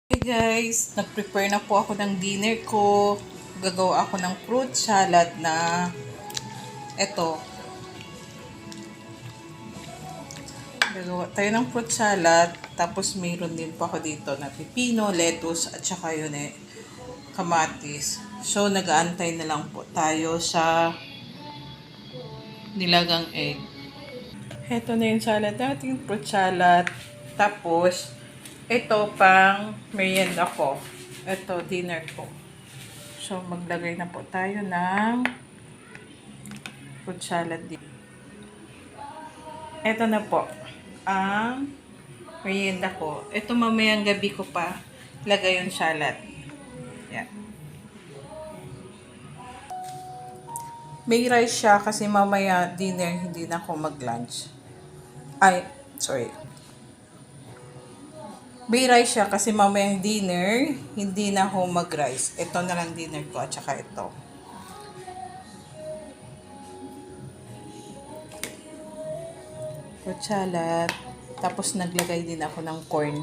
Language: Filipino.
Hey guys, nag-prepare na po ako ng dinner ko. Gagawa ako ng fruit salad na eto. Gagawa tayo ng fruit salad. Tapos mayroon din po ako dito na pipino, lettuce, at saka yun kamatis. So, nag-aantay na lang po tayo sa nilagang egg. Heto na yung salad natin, fruit salad. Tapos, ito pang merienda ko. Ito, dinner ko. So, maglagay na po tayo ng fruit salad dito. Ito na po ang merienda ko. Ito mamayang gabi ko pa lagay yung salad. Yan. May rice siya kasi mamaya dinner hindi na ako mag-lunch. Ay, sorry. May rice siya kasi mamayang dinner hindi na ako mag-rice. Ito na lang dinner ko at saka ito. Fruit salad. Tapos naglagay din ako ng corn.